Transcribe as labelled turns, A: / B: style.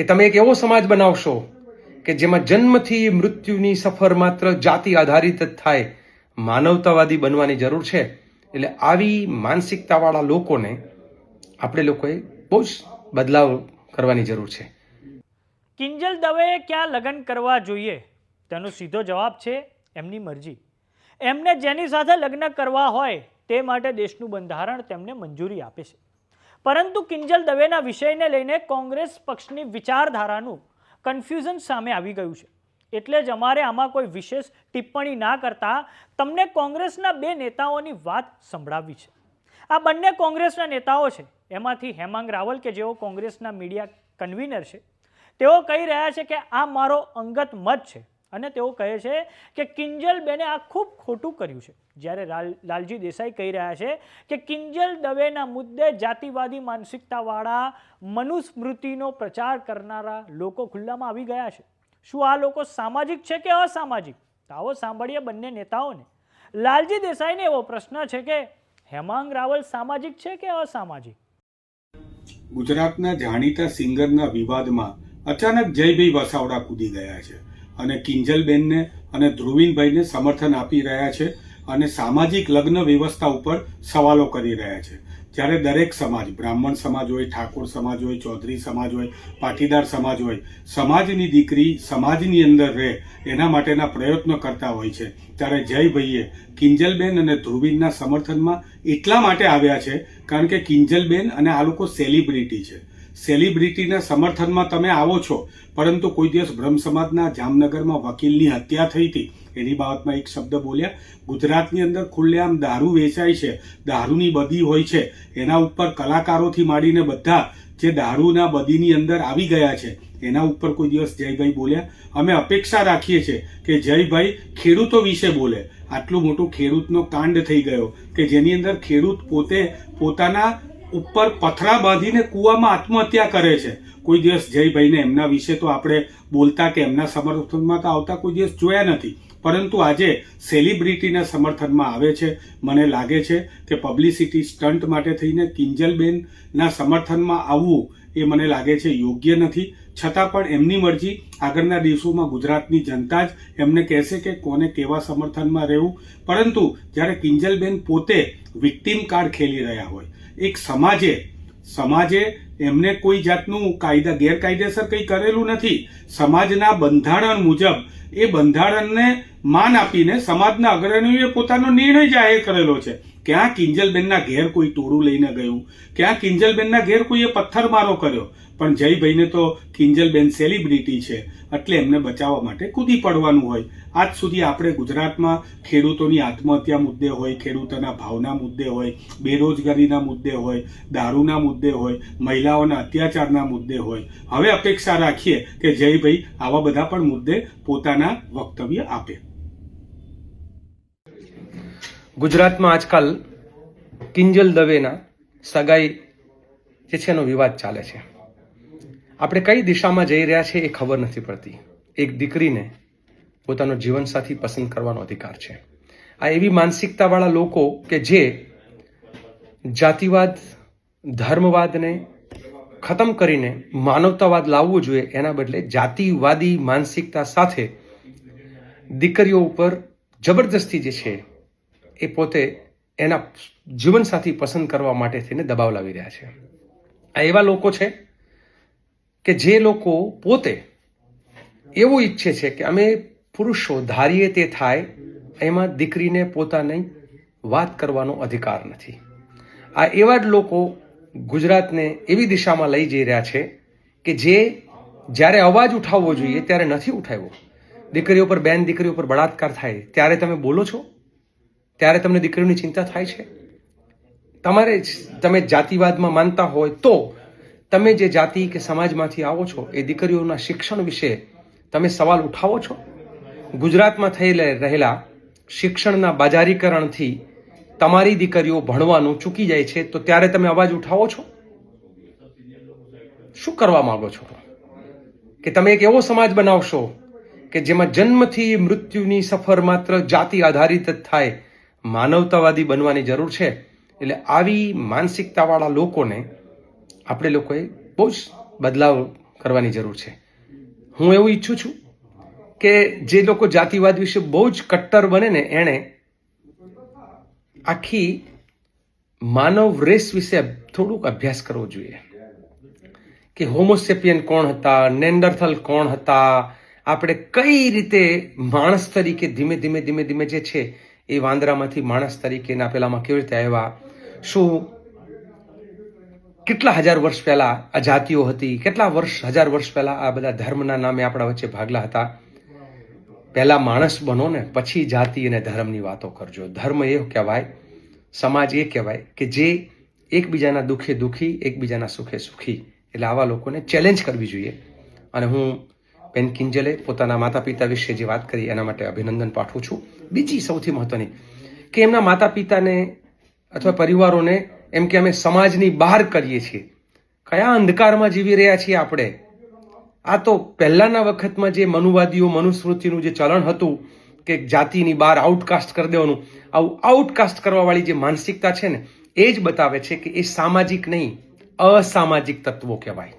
A: કે તમે એક એવો સમાજ બનાવશો કે જેમાં જન્મથી મૃત્યુની સફર માત્ર જાતિ આધારિત જ થાય, માનવતાવાદી બનવાની જરૂર છે. એટલે આવી માનસિકતાવાળા લોકોને આપણે લોકોએ બહુ જ બદલાવ કરવાની જરૂર છે.
B: કિંજલ દવેએ ક્યાં લગ્ન કરવા જોઈએ તેનો સીધો જવાબ છે એમની મરજી. એમને જેની સાથે લગ્ન કરવા હોય તે માટે દેશનું બંધારણ તેમને મંજૂરી આપે છે. પરંતુ કિંજલ દવેના વિષયને લઈને કોંગ્રેસ પક્ષની વિચારધારાનું કન્ફ્યુઝન સામે આવી ગયું છે. એટલે જ અમારે આમાં કોઈ વિશેષ ટિપ્પણી ના કરતા તમને કોંગ્રેસના બે નેતાઓની વાત સંભળાવવી છે. આ બંને કોંગ્રેસના નેતાઓ છે. એમાંથી હેમાંગ રાવલ કે જેઓ કોંગ્રેસના મીડિયા કન્વીનર છે, તેઓ કહી રહ્યા છે કે આ મારો અંગત મત છે અને તેઓ કહે છે કે કિંજલબેને આ ખૂબ ખોટું કર્યું છે. જ્યારે લાલજી દેસાઈ કહી રહ્યા છે કે કિંજલ દવેના મુદ્દે જાતિવાદી માનસિકતાવાળા મનુસ્મૃતિનો પ્રચાર કરનારા લોકો ખુલ્લામાં આવી ગયા છે. શું આ લોકો સામાજિક છે કે અસામાજિક? આવો સાંભળીએ બંને નેતાઓને. લાલજી દેસાઈને એવો પ્રશ્ન છે કે હેમાંગ રાવલ સામાજિક છે કે અસામાજિક?
C: ગુજરાતના જાણીતા સિંગરના વિવાદમાં અચાનક જયભાઈ વસાવડા કૂદી ગયા છે અને કિંજલબેનને અને ધ્રુવીનભાઈને સમર્થન આપી રહ્યા છે અને સામાજિક લગ્ન વ્યવસ્થા ઉપર સવાલો કરી રહ્યા છે. જ્યારે દરેક સમાજ, બ્રાહ્મણ સમાજ હોય, ઠાકોર સમાજ હોય, ચૌધરી સમાજ હોય, પાટીદાર સમાજ હોય, સમાજની દીકરી સમાજની અંદર રહે એના માટેના પ્રયત્નો કરતા હોય છે. ત્યારે જયભાઈએ કિંજલબેન અને ધ્રુવીનના સમર્થનમાં એટલા માટે આવ્યા છે કારણ કે કિંજલબેન અને આ લોકો સેલિબ્રિટી છે. સેલિબ્રિટીના સમર્થનમાં તમે આવો છો, પરંતુ કોઈ દિવસ બ્રહ્મ સમાજના જામનગરમાં વકીલની હત્યા થઈ હતી એની બાબતમાં એક શબ્દ બોલ્યા? ગુજરાતની અંદર ખુલ્લેઆમ દારૂ વેચાય છે, દારૂની બદી હોય છે, એના ઉપર કલાકારોથી માંડીને બધા જે દારૂના બદીની અંદર આવી ગયા છે એના ઉપર કોઈ દિવસ જયભાઈ બોલ્યા? અમે અપેક્ષા રાખીએ છીએ કે જયભાઈ ખેડૂતો વિશે બોલે. આટલું મોટું ખેડૂતનો કાંડ થઈ ગયો કે જેની અંદર ખેડૂત પોતે પોતાના ઉપર પથરા બાંધીને કૂવામાં આત્મહત્યા કરે છે. કોઈ દિવસ જયભાઈને એમના વિશે તો આપણે બોલતા કે એમના સમર્થનમાં તો આવતા કોઈ દિવસ જોયા નથી. પરંતુ આજે સેલિબ્રિટીના સમર્થનમાં આવે છે. મને લાગે છે કે પબ્લિસિટી સ્ટન્ટ માટે થઈને કિંજલબેનના સમર્થનમાં આવવું એ મને લાગે છે યોગ્ય નથી. છતાં પણ એમની મરજી. આગળના દિવસોમાં ગુજરાતની જનતા જ એમને કહેશે કે કોને કેવા સમર્થનમાં રહેવું. પરંતુ જ્યારે કિંજલબેન પોતે વિક્ટીમ કાર્ડ ખેલી રહ્યા હોય, એક સમાજે એમને કોઈ જાતનું ગેરકાયદેસર કંઈ કરેલું નથી. સમાજના બંધારણ મુજબ એ બંધારણને માન આપીને સમાજના અગ્રણીઓએ પોતાનો નિર્ણય જાહેર કરેલો છે. ક્યાં કિંજલબેનના ઘેર કોઈ ટોળું લઈને ગયું, ક્યાં કિંજલબેનના ઘેર કોઈએ પથ્થરમારો કર્યો? પણ જયભાઈને તો કિંજલબેન સેલિબ્રિટી છે એટલે એમને બચાવવા માટે કૂદી પડવાનું હોય. આજ સુધી આપણે ગુજરાતમાં ખેડૂતોની આત્મહત્યા મુદ્દે હોય, ખેડૂતોના ભાવના મુદ્દે હોય, બેરોજગારીના મુદ્દે હોય, દારૂના મુદ્દે હોય, મહિલાઓના અત્યાચારના મુદ્દે હોય. હવે અપેક્ષા રાખીએ કે જયભાઈ આવા બધા પણ મુદ્દે પોતાના વક્તવ્ય આપે.
A: ગુજરાતમાં આજકાલ કિંજલ દવેના સગાઈ જે છે એનો વિવાદ ચાલે છે. આપણે કઈ દિશામાં જઈ રહ્યા છે એ ખબર નથી પડતી. એક દીકરીને પોતાનો જીવનસાથી પસંદ કરવાનો અધિકાર છે. આ એવી માનસિકતાવાળા લોકો કે જે જાતિવાદ, ધર્મવાદને ખતમ કરીને માનવતાવાદ લાવવું જોઈએ, એના બદલે જાતિવાદી માનસિકતા સાથે દીકરીઓ ઉપર જબરદસ્તી જે છે એ પોતે એના જીવનસાથી પસંદ કરવા માટે થઈને દબાવ લાવી રહ્યા છે. આ એવા લોકો છે કે જે લોકો પોતે એવું ઈચ્છે છે કે અમે પુરુષો ધારીએ તે થાય, એમાં દીકરીને પોતાની વાત કરવાનો અધિકાર નથી. આ એવા જ લોકો ગુજરાતને એવી દિશામાં લઈ જઈ રહ્યા છે કે જે જ્યારે અવાજ ઉઠાવવો જોઈએ ત્યારે નથી ઉઠાવ્યો. દીકરીઓ પર, બેન દીકરીઓ પર બળાત્કાર થાય ત્યારે તમે બોલો છો? ત્યારે તમને દીકરીઓની ચિંતા થાય છે? તમે જાતિવાદમાં માનતા હોય તો તમે જે જાતિ કે સમાજમાંથી આવો છો એ દીકરીઓના શિક્ષણ વિશે તમે સવાલ ઉઠાવો છો? ગુજરાતમાં થઈ રહેલા શિક્ષણના બજારીકરણથી તમારી દીકરીઓ ભણવાનું ચૂકી જાય છે તો ત્યારે તમે અવાજ ઉઠાવો છો? શું કરવા માંગો છો? કે તમે એક એવો સમાજ બનાવશો કે જેમાં જન્મથી મૃત્યુની સફર માત્ર જાતિ આધારિત જ થાય, માનવતાવાદી બનવાની જરૂર છે. એટલે આવી માનસિકતાવાળા લોકોને આપણે લોકોએ બહુ જ બદલાવ કરવાની જરૂર છે. હું એવું ઈચ્છું છું કે જે લોકો જાતિવાદ વિશે બહુ જ કટ્ટર બને ને એણે આખી માનવ રેસ વિશે થોડુંક અભ્યાસ કરવો જોઈએ કે હોમોસેપિયન કોણ હતા, નેન્ડરથલ કોણ હતા, આપણે કઈ રીતે માણસ તરીકે ધીમે ધીમે ધીમે ધીમે જે છે એ વાંદરામાંથી માણસ તરીકેના પેલામાં કેવી રીતે આવ્યા, શું કેટલા હજાર વર્ષ પહેલા આ જાતિઓ હતી, કેટલા હજાર વર્ષ પહેલા આ બધા ધર્મના નામે આપણા વચ્ચે ભાગલા હતા. પહેલા માણસ બનો ને પછી જાતિ અને ધર્મની વાતો કરજો. ધર્મ એ કહેવાય, સમાજ એ કહેવાય કે જે એકબીજાના દુઃખે દુઃખી, એકબીજાના સુખે સુખી. એટલે આવા લોકોને ચેલેન્જ કરવી જોઈએ. અને હું બેન કિંજલે પોતાના માતા પિતા વિશે જે વાત કરી એના માટે અભિનંદન પાઠવું છું. બીજી સૌથી મહત્વની કે એમના માતા પિતાને અથવા પરિવારોને એમ કે અમે સમાજની બહાર કરીએ છીએ. કયા અંધકારમાં જીવી રહ્યા છીએ આપણે? આ તો પહેલાના વખતમાં જે મનુવાદીઓ મનુસ્મૃતિનું જે ચલણ હતું કે જાતિની બહાર આઉટકાસ્ટ કરી દેવાનું, આવું આઉટકાસ્ટ કરવાવાળી જે માનસિકતા છે ને એ જ બતાવે છે કે એ સામાજિક નહીં, અસામાજિક તત્વો કહેવાય.